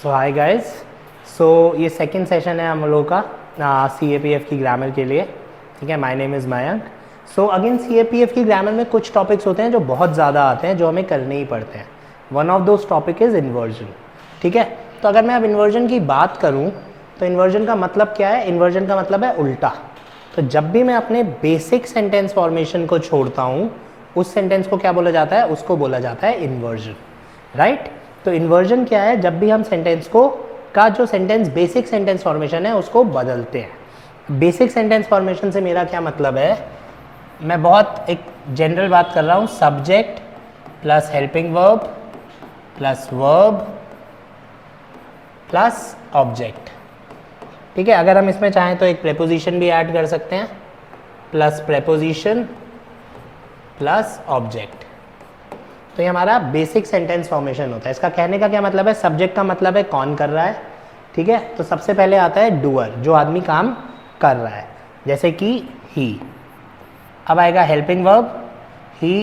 सो hi guys. सो ये second session है हम लोगों का CAPF की ग्रामर के लिए। ठीक है, my name is Mayank. So again CAPF की ग्रामर में कुछ टॉपिक्स होते हैं जो बहुत ज़्यादा आते हैं, जो हमें करने ही पड़ते हैं। One of those topic is inversion. ठीक है, तो अगर मैं अब इन्वर्जन की बात करूँ तो इन्वर्जन का मतलब क्या है? इन्वर्जन का मतलब है उल्टा। तो जब भी मैं अपने बेसिक सेंटेंस फॉर्मेशन को छोड़ता हूँ, उस सेंटेंस को क्या बोला जाता है? उसको बोला जाता है इन्वर्जन। राइट? तो इन्वर्जन क्या है? जब भी हम सेंटेंस को का जो सेंटेंस बेसिक सेंटेंस फॉर्मेशन है उसको बदलते हैं। बेसिक सेंटेंस फॉर्मेशन से मेरा क्या मतलब है? मैं बहुत एक जनरल बात कर रहा हूँ। Subject plus helping verb plus verb plus object. ठीक है, अगर हम इसमें चाहें तो एक प्रेपोजिशन भी ऐड कर सकते हैं, प्लस प्रेपोजिशन प्लस ऑब्जेक्ट। तो ये हमारा बेसिक सेंटेंस फॉर्मेशन होता है। इसका कहने का क्या मतलब है? सब्जेक्ट का मतलब है कौन कर रहा है। ठीक है, तो सबसे पहले आता है डूअर, जो आदमी काम कर रहा है, जैसे कि ही। अब आएगा हेल्पिंग वर्ब, ही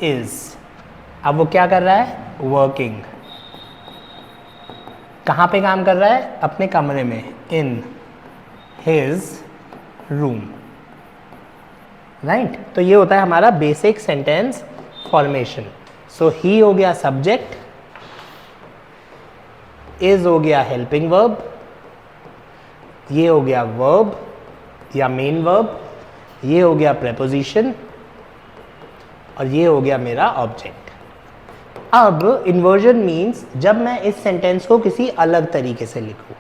इज। अब वो क्या कर रहा है? वर्किंग। कहाँ पे काम कर रहा है? अपने कमरे में, इन हिज रूम। राइट? तो ये होता है हमारा बेसिक सेंटेंस फॉर्मेशन। सो ही हो गया सब्जेक्ट, इज हो गया हेल्पिंग वर्ब, ये हो गया वर्ब या मेन वर्ब, ये हो गया प्रेपोजिशन और ये हो गया मेरा ऑब्जेक्ट। अब इन्वर्जन मीन्स जब मैं इस सेंटेंस को किसी अलग तरीके से लिखूं,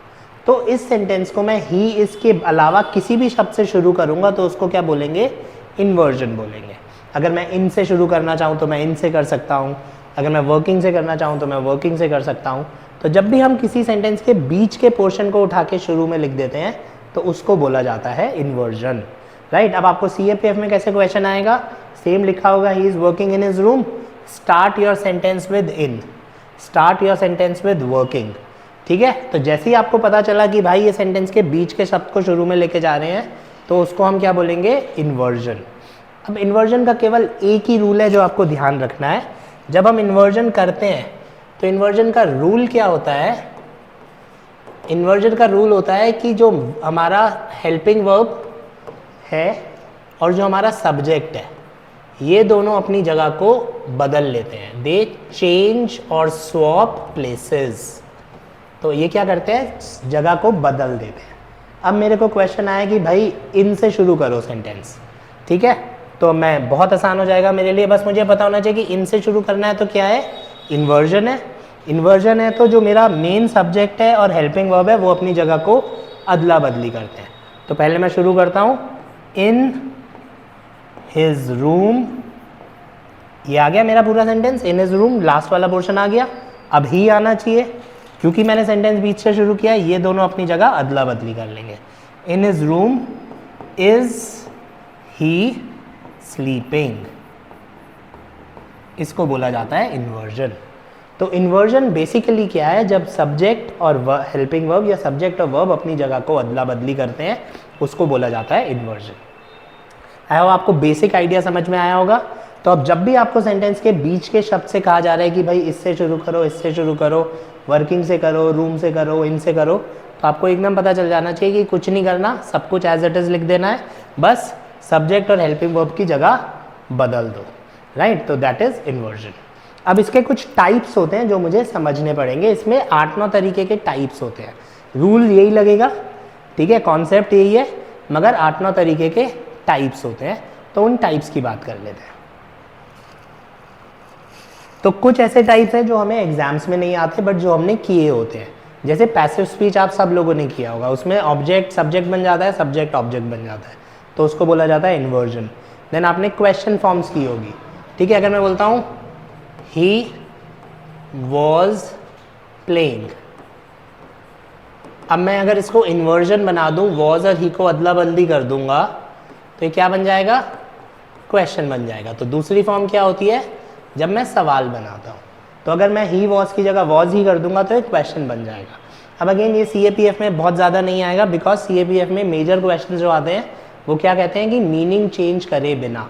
तो इस सेंटेंस को मैं ही इसके अलावा किसी भी शब्द से शुरू करूंगा तो उसको क्या बोलेंगे? इन्वर्जन बोलेंगे। अगर मैं इन से शुरू करना चाहूँ तो मैं इन से कर सकता हूँ, अगर मैं वर्किंग से करना चाहूँ तो मैं वर्किंग से कर सकता हूँ। तो जब भी हम किसी सेंटेंस के बीच के पोर्शन को उठा के शुरू में लिख देते हैं तो उसको बोला जाता है इन्वर्जन। राइट? अब आपको CAPF में कैसे क्वेश्चन आएगा? सेम लिखा होगा, he is working in his room, start your sentence with in, start your sentence with working. ठीक है, तो जैसे ही आपको पता चला कि भाई ये सेंटेंस के बीच के शब्द को शुरू में लेके जा रहे हैं तो उसको हम क्या बोलेंगे? इन्वर्जन। अब इन्वर्जन का केवल एक ही रूल है जो आपको ध्यान रखना है। जब हम इन्वर्जन करते हैं तो इन्वर्जन का रूल क्या होता है? इन्वर्जन का रूल होता है कि जो हमारा हेल्पिंग वर्ब है और जो हमारा सब्जेक्ट है, ये दोनों अपनी जगह को बदल लेते हैं। दे चेंज और स्वैप प्लेसेस। तो ये क्या करते हैं? जगह को बदल देते हैं। अब मेरे को क्वेश्चन आया कि भाई इन से शुरू करो सेंटेंस। ठीक है, तो मैं बहुत आसान हो जाएगा मेरे लिए, बस मुझे पता होना चाहिए कि इन से शुरू करना है तो क्या है? इन्वर्जन है। इन्वर्जन है तो जो मेरा मेन सब्जेक्ट है और हेल्पिंग वर्ब है वो अपनी जगह को अदला बदली करते हैं। तो पहले मैं शुरू करता हूँ, इन हिज रूम। ये आ गया मेरा पूरा sentence, in his room, last वाला पोर्शन आ गया। अब ही आना चाहिए, क्योंकि मैंने सेंटेंस बीच से शुरू किया, ये दोनों अपनी जगह अदला बदली कर लेंगे। In his room is he sleeping. इसको बोला जाता है इन्वर्जन। तो इन्वर्जन बेसिकली क्या है? जब सब्जेक्ट और हेल्पिंग वर्ब या सब्जेक्ट और वर्ब अपनी जगह को अदला बदली करते हैं, उसको बोला जाता है इन्वर्जन। आई होप आपको बेसिक आइडिया समझ में आया होगा। तो अब जब भी आपको सेंटेंस के बीच के शब्द से कहा जा रहा है कि भाई इससे शुरू करो, इससे शुरू करो, वर्किंग से करो, रूम से करो, इनसे करो, तो आपको एकदम पता चल जाना चाहिए कि कुछ नहीं करना, सब कुछ एज इट इज लिख देना है, बस सब्जेक्ट और हेल्पिंग वर्ब की जगह बदल दो। राइट? तो दैट इज इन्वर्जन। अब इसके कुछ टाइप्स होते हैं जो मुझे समझने पड़ेंगे। इसमें 8-9 तरीके के टाइप्स होते हैं। रूल यही लगेगा, ठीक है, कॉन्सेप्ट यही है, मगर 8-9 तरीके के टाइप्स होते हैं। तो उन टाइप्स की बात कर लेते हैं। तो कुछ ऐसे टाइप्स हैं जो हमें एग्जाम्स में नहीं आते बट जो हमने किए होते हैं। जैसे पैसिव स्पीच आप सब लोगों ने किया होगा, उसमें ऑब्जेक्ट सब्जेक्ट बन जाता है, सब्जेक्ट ऑब्जेक्ट बन जाता है, तो उसको बोला जाता है इन्वर्जन। देन आपने क्वेश्चन फॉर्म्स की होगी। ठीक है, अगर मैं बोलता हूँ ही वॉज प्लेइंग, अब मैं अगर इसको इन्वर्जन बना दूं, वॉज और ही को अदला बदली कर दूंगा तो ये क्या बन जाएगा? क्वेश्चन बन जाएगा। तो दूसरी फॉर्म क्या होती है? जब मैं सवाल बनाता हूँ, तो अगर मैं ही वॉज की जगह वॉज ही कर दूंगा तो एक क्वेश्चन बन जाएगा। अब अगेन ये CAPF में बहुत ज़्यादा नहीं आएगा, बिकॉज CAPF में मेजर क्वेश्चन जो आते हैं वो क्या कहते हैं कि मीनिंग चेंज करे बिना।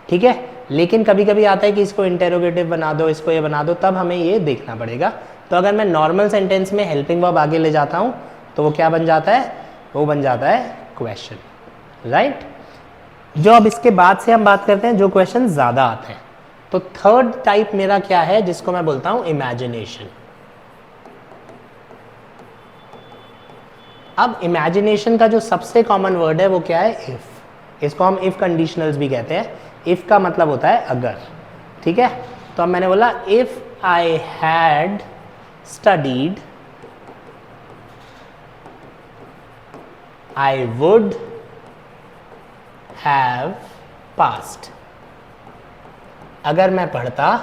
ठीक है, लेकिन कभी कभी आता है कि इसको इंटेरोगेटिव बना दो, इसको ये बना दो, तब हमें ये देखना पड़ेगा। तो अगर मैं नॉर्मल सेंटेंस में हेल्पिंग वर्ब आगे ले जाता हूँ तो वो क्या बन जाता है, वो बन जाता है क्वेश्चन, राइट। जो अब इसके बाद से हम बात करते हैं जो क्वेश्चन ज़्यादा आते हैं। तो थर्ड टाइप मेरा क्या है, जिसको मैं बोलता हूँ इमेजिनेशन। अब इमेजिनेशन का जो सबसे कॉमन वर्ड है वो क्या है, इफ। इसको हम इफ कंडीशनल्स भी कहते हैं। इफ का मतलब होता है अगर, ठीक है। तो अब मैंने बोला if I had studied I would have passed. अगर मैं पढ़ता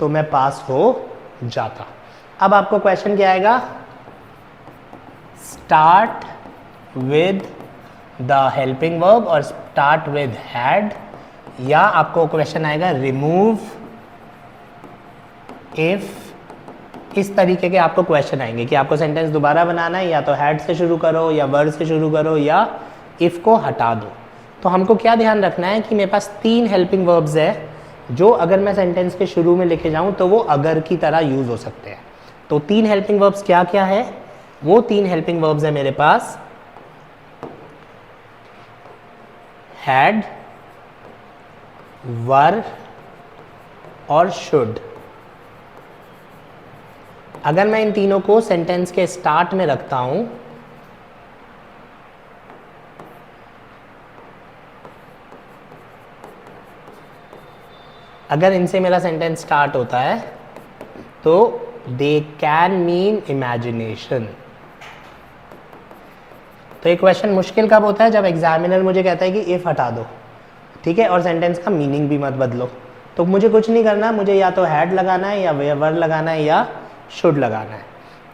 तो मैं पास हो जाता। अब आपको क्वेश्चन क्या आएगा, start with the helping verb और स्टार्ट विद हैड, या आपको क्वेश्चन आएगा रिमूव इफ। इस तरीके के आपको क्वेश्चन आएंगे कि आपको सेंटेंस दोबारा बनाना है, या तो हैड से शुरू करो या वर से शुरू करो या इफ को हटा दो। तो हमको क्या ध्यान रखना है कि मेरे पास 3 हेल्पिंग वर्ब्स है जो अगर मैं सेंटेंस के शुरू में लेके जाऊं तो वो अगर की तरह यूज हो सकते हैं। तो 3 हेल्पिंग वर्ब्स क्या क्या है, वो 3 हेल्पिंग वर्ब्स है मेरे पास, हैड, वर और शुड। अगर मैं इन तीनों को सेंटेंस के स्टार्ट में रखता हूं अगर इनसे मेरा सेंटेंस स्टार्ट होता है तो दे कैन मीन इमेजिनेशन। तो ये क्वेश्चन मुश्किल कब होता है, जब एग्जामिनर मुझे कहता है कि इफ हटा दो, ठीक है, और सेंटेंस का मीनिंग भी मत बदलो। तो मुझे कुछ नहीं करना, मुझे या तो हैड लगाना है या वर लगाना है या शुड लगाना है,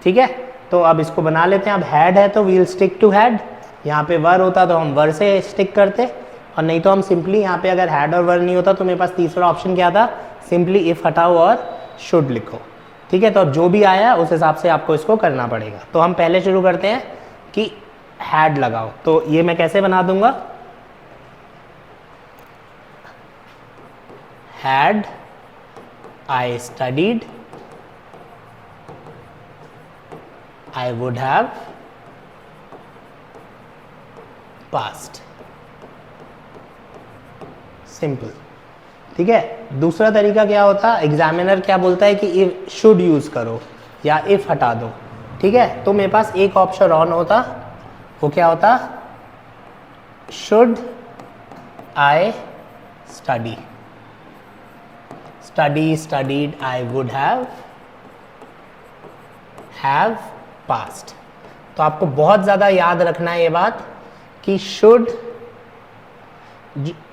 ठीक है। तो अब इसको बना लेते हैं। अब हैड है तो वील स्टिक टू हैड, यहाँ पे वर होता तो हम वर से स्टिक करते, और नहीं तो हम सिंपली यहाँ पे अगर हैड और वर नहीं होता तो मेरे पास तीसरा ऑप्शन क्या था, सिंपली इफ हटाओ और शुड लिखो, ठीक है। तो अब जो भी आया उस हिसाब से आपको इसको करना पड़ेगा। तो हम पहले शुरू करते हैं कि हैड लगाओ। तो ये मैं कैसे बना दूंगा, had I studied I would have passed, simple, ठीक है। दूसरा तरीका क्या होता, एग्जामिनर क्या बोलता है कि इफ शुड यूज करो या इफ हटा दो, ठीक है। तो मेरे पास एक ऑप्शन ऑन होता, वो क्या होता, should I study, study studied I would have passed. तो आपको बहुत ज़्यादा याद रखना है ये बात कि should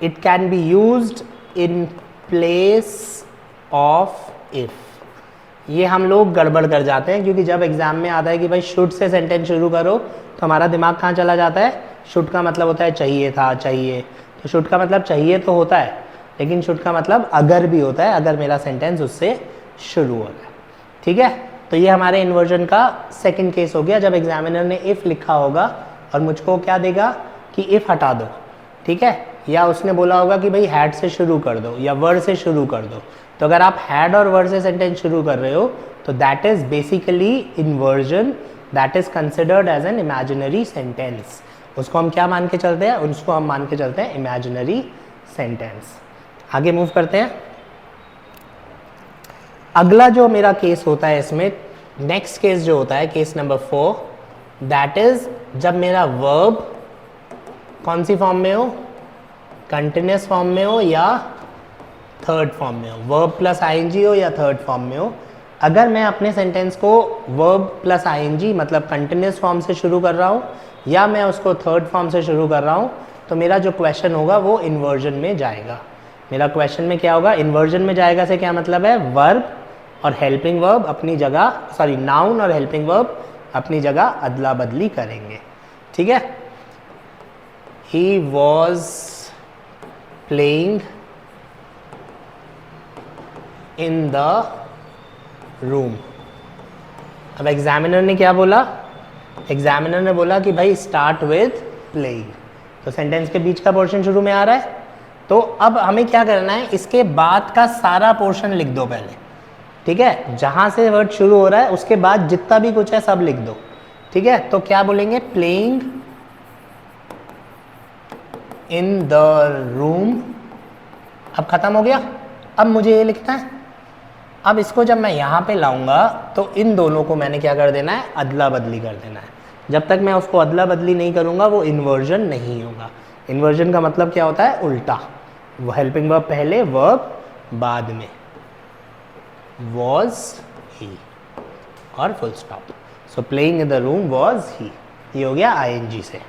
it can be used in place of if. ये हम लोग गड़बड़ कर जाते हैं, क्योंकि जब एग्जाम में आता है कि भाई शुड से सेंटेंस शुरू करो तो हमारा दिमाग कहाँ चला जाता है, शुड का मतलब होता है चाहिए था, चाहिए। तो शुड का मतलब चाहिए तो होता है, लेकिन शुड का मतलब अगर भी होता है, अगर मेरा सेंटेंस उससे शुरू हो रहा है, ठीक है। तो ये हमारे इन्वर्जन का सेकंड केस हो गया, जब एग्जामिनर ने इफ लिखा होगा और मुझको क्या देगा कि इफ हटा दो, ठीक है, या उसने बोला होगा कि भाई हैड से शुरू कर दो या वर से शुरू कर दो। तो अगर आप हैड और वर से सेंटेंस शुरू कर रहे हो तो that is basically inversion, that is considered as an imaginary sentence. उसको हम क्या मान के चलते हैं, उसको हम मान के चलते हैं इमेजिनरी सेंटेंस। आगे मूव करते हैं। अगला जो मेरा केस होता है इसमें, नेक्स्ट केस जो होता है, केस नंबर 4, दैट इज जब मेरा वर्ब कौन सी फॉर्म में हो, कंटिन्यूस फॉर्म में हो या थर्ड फॉर्म में हो, वर्ब प्लस आईएनजी हो या थर्ड फॉर्म में हो। अगर मैं अपने सेंटेंस को वर्ब प्लस आईएनजी मतलब कंटिन्यूस फॉर्म से शुरू कर रहा हूँ या मैं उसको थर्ड फॉर्म से शुरू कर रहा हूँ, तो मेरा जो क्वेश्चन होगा वो इन्वर्जन में जाएगा। मेरा क्वेश्चन में क्या होगा, इन्वर्जन में जाएगा से क्या मतलब है, वर्ब और हेल्पिंग वर्ब अपनी जगह, सॉरी नाउन और हेल्पिंग वर्ब अपनी जगह अदला बदली करेंगे, ठीक है। He was playing in the room. अब एग्जामिनर ने क्या बोला, एग्जामिनर ने बोला कि भाई स्टार्ट विद प्लेइंग, तो सेंटेंस के बीच का पोर्शन शुरू में आ रहा है, तो अब हमें क्या करना है, इसके बाद का सारा पोर्शन लिख दो पहले, ठीक है, जहां से वर्ड शुरू हो रहा है उसके बाद जितना भी कुछ है सब लिख दो, ठीक है। तो क्या बोलेंगे, प्लेइंग इन द रूम। अब खत्म हो गया। अब मुझे ये लिखना है। अब इसको जब मैं यहाँ पे लाऊंगा तो इन दोनों को मैंने क्या कर देना है, अदला बदली कर देना है। जब तक मैं उसको अदला बदली नहीं करूँगा वो इन्वर्जन नहीं होगा। इन्वर्जन का मतलब क्या होता है, उल्टा। वो हेल्पिंग वर्ब पहले, वर्ब बाद में, वॉज ही और full stop. So playing in the room was he, ये हो गया आईएनजी से,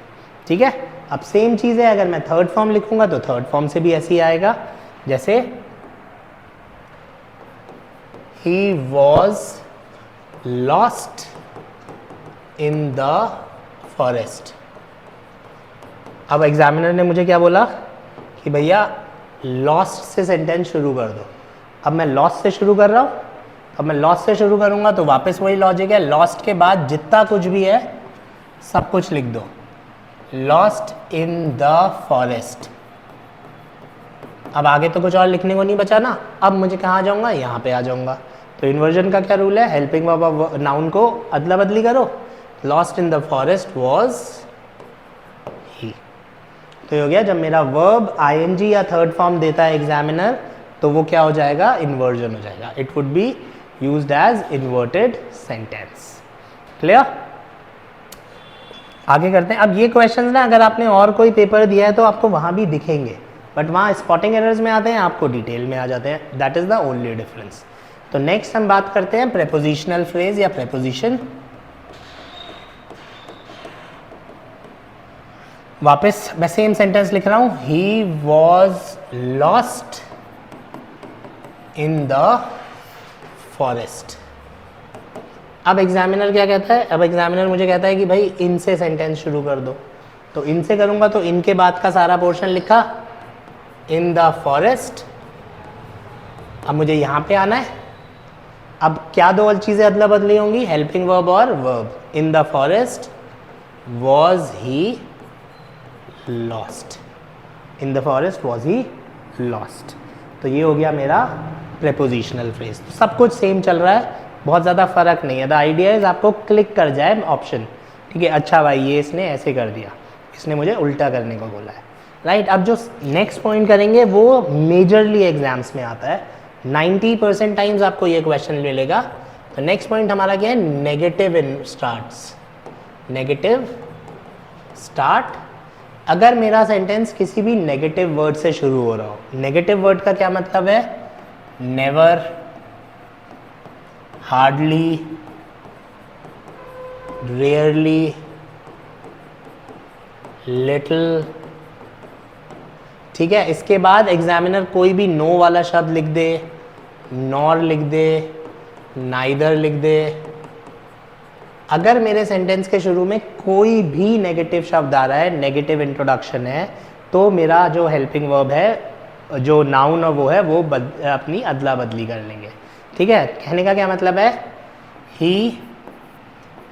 ठीक है। अब सेम चीज़ है, अगर मैं थर्ड फॉर्म लिखूंगा तो थर्ड फॉर्म से भी ऐसे ही आएगा, जैसे he was lost in the forest. अब एग्जामिनर ने मुझे क्या बोला कि भैया लॉस्ट से सेंटेंस शुरू कर दो। अब मैं लॉस्ट से शुरू कर रहा हूँ। अब मैं लॉस्ट से शुरू करूँगा तो वापस वही लॉजिक है, लॉस्ट के बाद जितना कुछ भी है सब कुछ लिख दो, लॉस्ट इन द फॉरेस्ट। अब आगे तो कुछ और लिखने को नहीं बचा ना। अब मुझे कहाँ आ जाऊँगा, यहाँ पे आ जाऊँगा। तो इन्वर्जन का क्या रूल है, हेल्पिंग वर्ब नाउन को अदला बदली करो, lost in the forest was he. तो ये हो गया, जब मेरा वर्ब आईएनजी या थर्ड फॉर्म देता है एग्जामिनर तो वो क्या हो जाएगा, इन्वर्जन हो जाएगा। It would be used as inverted sentence. Clear? आगे करते हैं। अब ये क्वेश्चंस ना अगर आपने और कोई पेपर दिया है तो आपको वहाँ भी दिखेंगे, बट वहाँ स्पॉटिंग एरर्स में आते हैं, आपको डिटेल में आ जाते हैं। That is the only difference. तो नेक्स्ट हम बात करते हैं प्रेपोजिशनल फ्रेज या प्रेपोजिशन। वापस मैं सेम सेंटेंस लिख रहा हूं, he was lost in the forest. अब एग्जामिनर क्या कहता है, अब एग्जामिनर मुझे कहता है कि भाई इनसे सेंटेंस शुरू कर दो। तो इनसे करूंगा तो इनके बाद का सारा पोर्शन लिखा, इन द फॉरेस्ट। अब मुझे यहां पे आना है। अब क्या दो चीजें अदला बदली होंगी, हेल्पिंग वर्ब और verb. In the forest was he lost, in the forest was he lost. तो ये हो गया मेरा प्रेपोजिशनल फ्रेज। तो सब कुछ सेम चल रहा है, बहुत ज़्यादा फर्क नहीं है। द आइडिया इज आपको क्लिक कर जाए ऑप्शन, ठीक है, अच्छा भाई ये इसने ऐसे कर दिया, इसने मुझे उल्टा करने को बोला है, राइट। अब जो नेक्स्ट पॉइंट करेंगे वो मेजरली एग्जाम्स में आता है, 90% टाइम्स आपको ये क्वेश्चन मिलेगा। तो नेक्स्ट पॉइंट हमारा क्या है, नेगेटिव इन स्टार्ट्स। नेगेटिव स्टार्ट, अगर मेरा सेंटेंस किसी भी नेगेटिव वर्ड से शुरू हो रहा हो। नेगेटिव वर्ड का क्या मतलब है, नेवर, हार्डली, रेयरली, लिटिल, ठीक है। इसके बाद एग्जामिनर कोई भी नो वाला शब्द लिख दे, नॉर लिख दे, नाइदर लिख दे। अगर मेरे सेंटेंस के शुरू में कोई भी नेगेटिव शब्द आ रहा है, नेगेटिव इंट्रोडक्शन है, तो मेरा जो हेल्पिंग वर्ब है, जो नाउन और वो है, वो अपनी अदला बदली कर लेंगे, ठीक है। कहने का क्या मतलब है, ही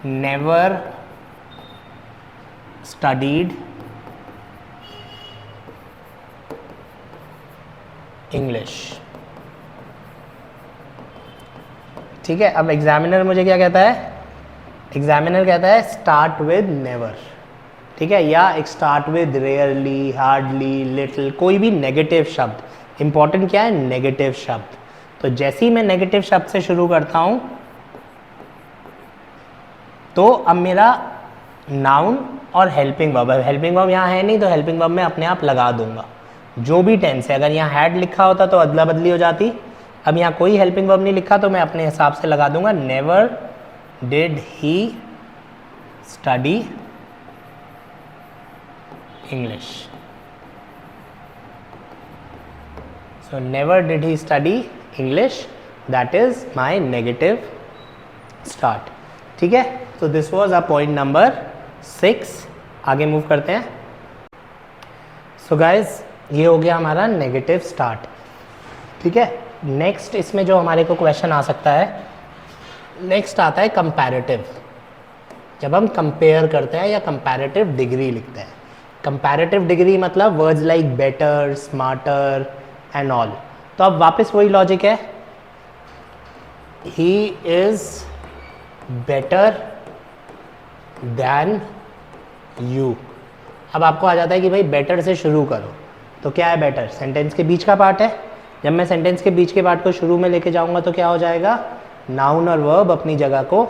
नेवर स्टडीड इंग्लिश, ठीक है। अब एग्जामिनर मुझे क्या कहता है, एग्जामिनर कहता है स्टार्ट विद नेवर, ठीक है, या एक start with rarely, hardly, little, कोई भी नेगेटिव शब्द। इंपॉर्टेंट क्या है, नेगेटिव शब्द। तो जैसे ही मैं नेगेटिव शब्द से शुरू करता हूं तो अब मेरा नाउन और हेल्पिंग वर्ब, हेल्पिंग वर्ब यहाँ है नहीं तो हेल्पिंग वर्ब में अपने आप लगा दूंगा जो भी टेंस है। अगर यहाँ हैड लिखा होता तो अदला बदली हो जाती। अब यहाँ कोई हेल्पिंग वर्ब नहीं लिखा तो मैं अपने हिसाब से लगा दूंगा, never did he study English. So never did he study English, that is my negative start, ठीक है। तो this was a point number 6। आगे मूव करते हैं। सो गाइज ये हो गया हमारा नेगेटिव स्टार्ट, ठीक है। नेक्स्ट इसमें जो हमारे को क्वेश्चन आ सकता है, नेक्स्ट आता है कंपैरेटिव। जब हम कंपेयर करते हैं या कंपैरेटिव डिग्री लिखते हैं, कंपैरेटिव डिग्री मतलब words like better, smarter and all. तो अब वापस वही लॉजिक है, he is better than you. अब आपको आ जाता है कि भाई बेटर से शुरू करो, तो क्या है बेटर? सेंटेंस के बीच का पार्ट है। जब मैं सेंटेंस के बीच के पार्ट को शुरू में लेके जाऊंगा तो क्या हो जाएगा? नाउन और वर्ब अपनी जगह को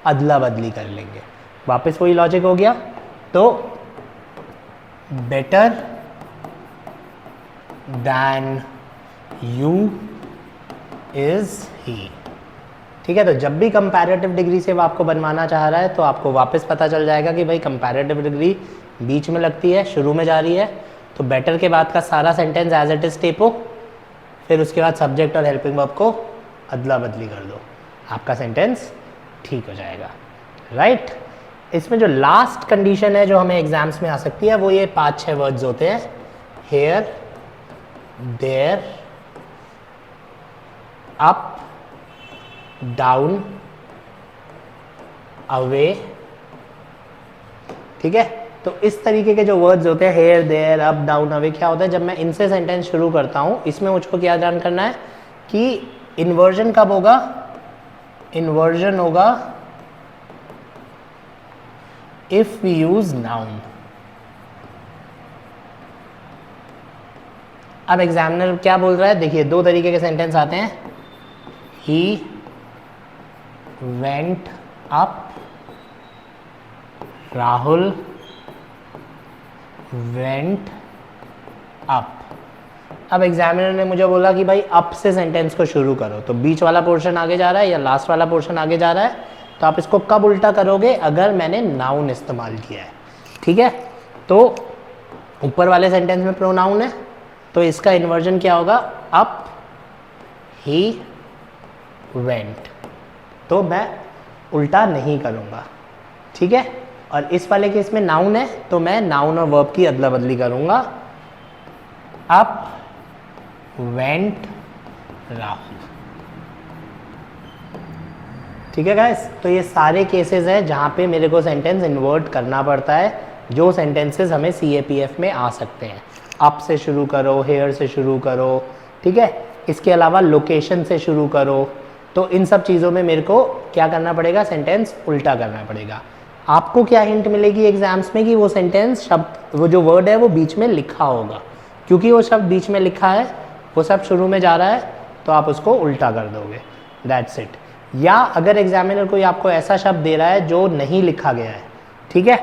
अदला बदली कर लेंगे। वापस वही लॉजिक हो गया। तो better than you is he. ठीक है, तो जब भी कंपैरेटिव डिग्री से वो आपको बनवाना चाह रहा है तो आपको वापस पता चल जाएगा कि भाई कंपैरेटिव डिग्री बीच में लगती है, शुरू में जा रही है, तो बेटर के बाद का सारा सेंटेंस एज इट इज टेपो, फिर उसके बाद सब्जेक्ट और हेल्पिंग वर्ब को अदला बदली कर दो, आपका सेंटेंस ठीक हो जाएगा। राइट? इसमें जो लास्ट कंडीशन है जो हमें एग्जाम्स में आ सकती है वो ये 5-6 वर्ड्स होते हैं, here, there, up, down, away. ठीक है, तो इस तरीके के जो वर्ड्स होते हैं here, there, up, down, away, क्या होता है जब मैं इनसे सेंटेंस शुरू करता हूँ, इसमें मुझको क्या ध्यान करना है कि इन्वर्जन कब होगा? इन्वर्जन होगा इफ वी यूज नाउन। अब एग्जामिनर क्या बोल रहा है? देखिए, दो तरीके के सेंटेंस आते हैं, he went up, Rahul went up. अब एग्जामिनर ने मुझे बोला कि भाई अप से सेंटेंस को शुरू करो, तो बीच वाला पोर्शन आगे जा रहा है या लास्ट वाला पोर्शन आगे जा रहा है, तो आप इसको कब उल्टा करोगे? अगर मैंने नाउन इस्तेमाल किया है। ठीक है, तो ऊपर वाले सेंटेंस में प्रोनाउन है, तो इसका इन्वर्जन क्या होगा? Up, he went. तो मैं उल्टा नहीं करूँगा। ठीक है, और इस वाले केस में नाउन है तो मैं नाउन और वर्ब की अदला बदली करूँगा, अप वेंट राहुल। ठीक है गाइस, तो ये सारे केसेस हैं जहाँ पे मेरे को सेंटेंस इन्वर्ट करना पड़ता है, जो सेंटेंसेस हमें CAPF में आ सकते हैं। अप से शुरू करो, हेयर से शुरू करो, ठीक है, इसके अलावा लोकेशन से शुरू करो, तो इन सब चीज़ों में मेरे को क्या करना पड़ेगा? सेंटेंस उल्टा करना पड़ेगा। आपको क्या हिंट मिलेगी एग्जाम्स में कि वो सेंटेंस शब्द, वो जो वर्ड है वो बीच में लिखा होगा, क्योंकि वो शब्द बीच में लिखा है, वो सब शुरू में जा रहा है, तो आप उसको उल्टा कर दोगे। That's it. या अगर एग्जामिनर कोई आपको ऐसा शब्द दे रहा है जो नहीं लिखा गया है, ठीक है,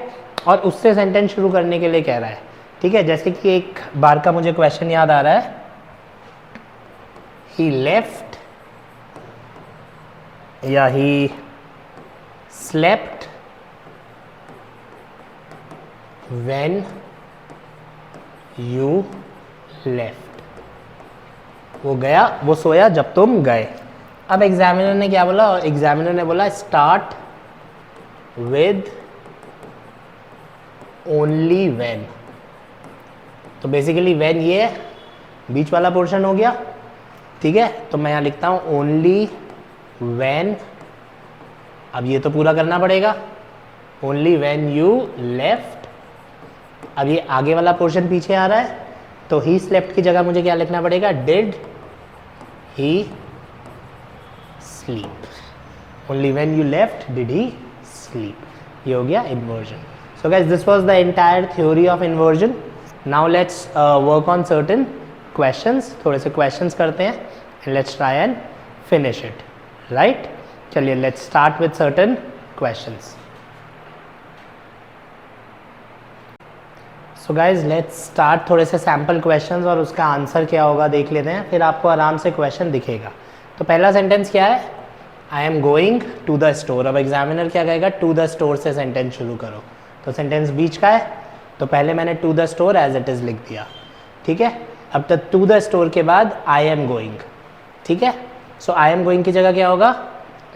और उससे सेंटेंस शुरू करने के लिए कह रहा है, ठीक है, जैसे कि एक बार का मुझे क्वेश्चन याद आ रहा है, ही लेफ्ट या he slept when you left. वो गया, वो सोया जब तुम गए। अब एग्जामिनर ने क्या बोला? एग्जामिनर ने बोला स्टार्ट विद ओनली व्हेन। तो बेसिकली व्हेन ये है, बीच वाला पोर्शन हो गया। ठीक है, तो मैं यहाँ लिखता हूँ ओनली व्हेन। अब ये तो पूरा करना पड़ेगा, ओनली व्हेन यू लेफ्ट। अब ये आगे वाला पोर्शन पीछे आ रहा है, तो ही स्लेप्ट की जगह मुझे क्या लिखना पड़ेगा? Did he sleep. Only when you left did he sleep. ये हो गया inversion. So guys, this was the entire theory of inversion. Now let's work on certain questions. थोड़े से क्वेश्चंस करते हैं and let's try and finish it. Right, चलिए let's start with certain questions. So guys let's start थोड़े से sample questions और उसका answer क्या होगा देख लेते हैं, फिर आपको आराम से क्वेश्चन दिखेगा। तो पहला सेंटेंस क्या है? I am going to the store. अब एग्जामिनर क्या कहेगा? टू द स्टोर से सेंटेंस शुरू करो, तो सेंटेंस बीच का है, तो पहले मैंने to the store as it is लिख दिया। ठीक है, अब तक टू द स्टोर के बाद आई एम गोइंग। ठीक है, सो आई एम गोइंग की जगह क्या होगा?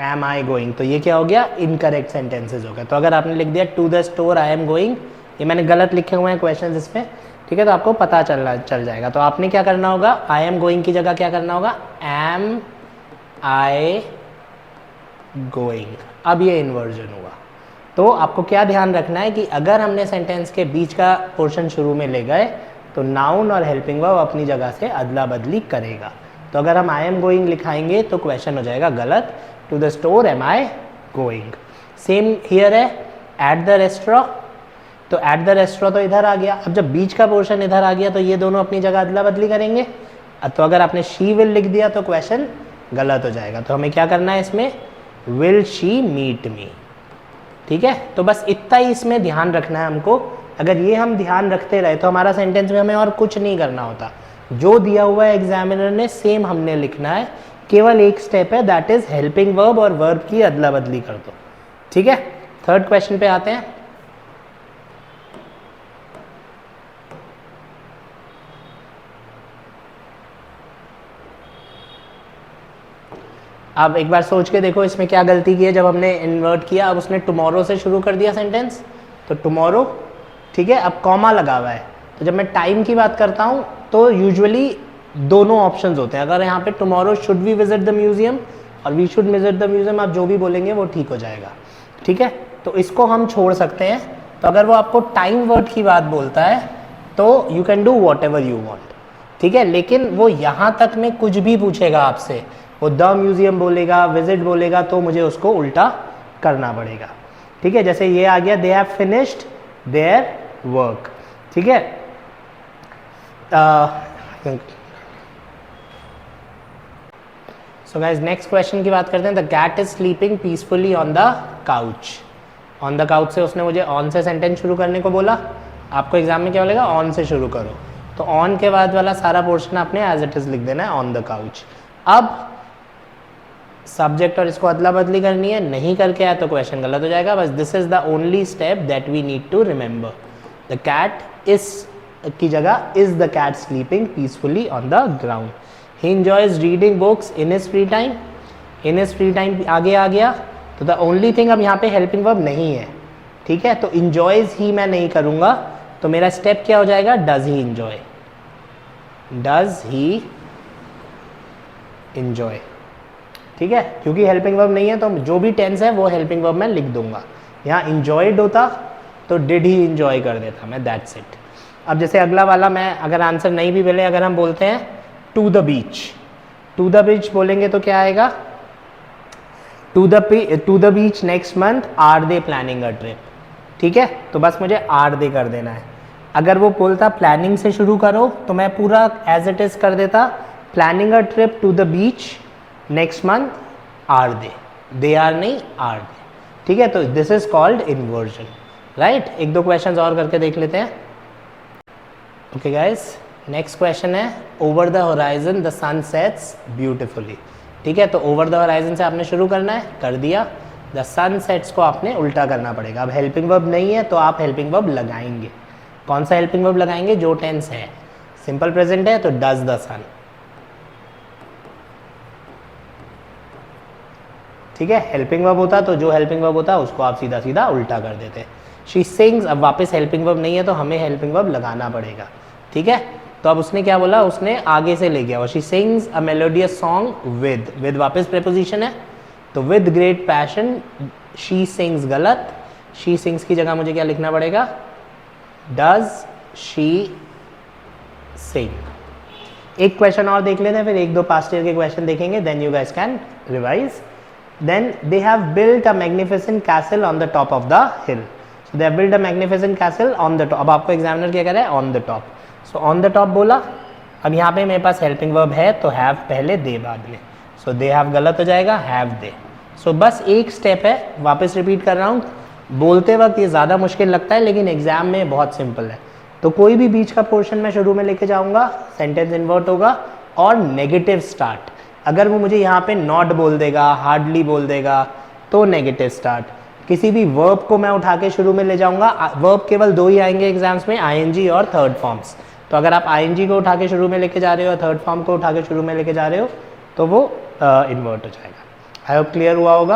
Am I going. तो ये क्या हो गया? इनकरेक्ट सेंटेंसेज हो गया। तो अगर आपने लिख दिया to the store I am going, ये मैंने गलत लिखे हुए हैं क्वेश्चन इसमें, ठीक है, तो आपको पता चल जाएगा। तो आपने क्या करना होगा? आई एम गोइंग की जगह क्या करना होगा? Am I going. अब ये इन्वर्जन हुआ। तो आपको क्या ध्यान रखना है कि अगर हमने सेंटेंस के बीच का पोर्शन शुरू में ले गए तो नाउन और हेल्पिंग वर्ब अपनी जगह से अदला बदली करेगा। तो अगर हम आई एम गोइंग लिखाएंगे तो क्वेश्चन हो जाएगा गलत, to the store am I going. Same here है एट द रेस्टोरेंट, तो एट द रेस्टोरेंट तो इधर आ गया। अब जब बीच का पोर्शन इधर आ गया तो ये दोनों अपनी जगह अदला बदली करेंगे। तो अगर आपने शी विल लिख दिया तो क्वेश्चन गलत हो जाएगा। तो हमें क्या करना है इसमें, विल शी मीट मी। ठीक है, तो बस इतना ही इसमें ध्यान रखना है हमको। अगर ये हम ध्यान रखते रहे तो हमारा सेंटेंस में हमें और कुछ नहीं करना होता, जो दिया हुआ है एग्जामिनर ने सेम हमने लिखना है। केवल एक स्टेप है, दैट इज हेल्पिंग वर्ब और वर्ब की अदला बदली कर दो। ठीक है, थर्ड क्वेश्चन पे आते हैं। अब एक बार सोच के देखो इसमें क्या गलती की है। जब हमने इन्वर्ट किया, अब उसने टुमारो से शुरू कर दिया सेंटेंस, तो टुमारो, ठीक है, अब कॉमा लगा हुआ है। तो जब मैं टाइम की बात करता हूँ तो यूजुअली दोनों ऑप्शंस होते हैं। अगर यहाँ पे tomorrow should we visit the museum और we should visit the museum, आप जो भी बोलेंगे वो ठीक हो जाएगा। ठीक है, तो इसको हम छोड़ सकते हैं। तो अगर वो आपको टाइम वर्ड की बात बोलता है तो you can do what ever you want. ठीक है, लेकिन वो यहाँ तक में कुछ भी पूछेगा आपसे, वो द म्यूजियम बोलेगा, विजिट बोलेगा, तो मुझे उसको उल्टा करना पड़ेगा। ठीक है, जैसे ये आ गया, they have finished their work. ठीक है, सो गाइस नेक्स्ट क्वेश्चन की बात करते हैं। The cat is sleeping peacefully on the couch. On the couch से उसने मुझे ऑन से सेंटेंस शुरू करने को बोला। आपको एग्जाम में क्या बोलेगा, ऑन से शुरू करो। तो ऑन के बाद वाला सारा पोर्शन आपने एज इट इज लिख देना है, ऑन द काउच। अब सब्जेक्ट और इसको अदला बदली करनी है, नहीं करके आया तो क्वेश्चन गलत हो जाएगा। बस this is the only step that we need to remember. The cat is की जगह is the cat sleeping peacefully on the ground. He enjoys reading books in his free time. In his free time आगे आ गया, तो the only thing, अब यहाँ पे helping verb नहीं है। ठीक है, तो इंजॉयज ही मैं नहीं करूँगा, तो मेरा स्टेप क्या हो जाएगा, does he enjoy. Does he enjoy. ठीक है, क्योंकि हेल्पिंग वर्ब नहीं है तो जो भी टेंस है वो हेल्पिंग वर्ब मैं लिख दूंगा। यहाँ इंजॉयड होता तो डिड ही इंजॉय कर देता मैं, दैट्स इट। अब जैसे अगला वाला, मैं अगर आंसर नहीं भी मिले, अगर हम बोलते हैं to the beach, to the beach बोलेंगे तो क्या आएगा, to the beach next month are they planning a trip. ठीक है, तो बस मुझे आर दे कर देना है। अगर वो बोलता प्लानिंग से शुरू करो तो मैं पूरा एज इट इज कर देता, planning a trip to the beach next month are they are नहीं आर दे। ठीक है, तो this is called inversion, right. एक दो क्वेश्चंस और करके देख लेते हैं। ओके गाइस, नेक्स्ट क्वेश्चन है, over the horizon the sun sets beautifully. ठीक है, तो ओवर द होराइजन से आपने शुरू करना है, कर दिया। द सन सेट्स को आपने उल्टा करना पड़ेगा। अब हेल्पिंग वर्ब नहीं है तो आप हेल्पिंग वर्ब लगाएंगे। कौन सा हेल्पिंग वर्ब लगाएंगे, जो टेंस है। सिंपल प्रेजेंट है तो डज द सन। ठीक है, हेल्पिंग वर्ब होता तो जो हेल्पिंग वर्ब होता उसको आप सीधा सीधा उल्टा कर देते। शी सिंग्स, अब वापस हेल्पिंग वर्ब नहीं है तो हमें हेल्पिंग वर्ब लगाना पड़ेगा। ठीक है, तो अब उसने क्या बोला, उसने आगे से ले गया, और she sings a melodious song with वापस प्रेपोजिशन है, तो with great passion she sings गलत। शी सिंग्स की जगह मुझे क्या लिखना पड़ेगा, डज शी सिंग। एक क्वेश्चन और देख लेते हैं, फिर एक दो पास्ट ईयर के क्वेश्चन देखेंगे, then you guys can revise. Then they have built a magnificent castle on the top of the hill. So they have built a magnificent castle on the top. अब आपको examiner क्या कह रहा है, on the top. So on the top बोला। अब यहाँ पे मेरे पास हेल्पिंग वर्ब है तो have पहले, दे बाद में। So they have गलत हो जाएगा, have they. So बस एक स्टेप है, वापस रिपीट कर रहा हूँ। बोलते वक्त ये ज़्यादा मुश्किल लगता है लेकिन एग्जाम में बहुत सिंपल है। तो कोई भी बीच का पोर्शन मैं शुरू में लेके जाऊँगा, सेंटेंस इन्वर्ट होगा और नेगेटिव स्टार्ट। अगर वो मुझे यहाँ पे नॉट बोल देगा, हार्डली बोल देगा, तो नेगेटिव स्टार्ट। किसी भी वर्ब को मैं उठा के शुरू में ले जाऊंगा, वर्ब केवल दो ही आएंगे एग्जाम्स में, आईएनजी और थर्ड फॉर्म्स। तो अगर आप आईएनजी को उठा के शुरू में लेके जा रहे हो, थर्ड फॉर्म को उठा के शुरू में लेके जा रहे हो, तो वो इन्वर्ट हो जाएगा। आई होप क्लियर हुआ होगा।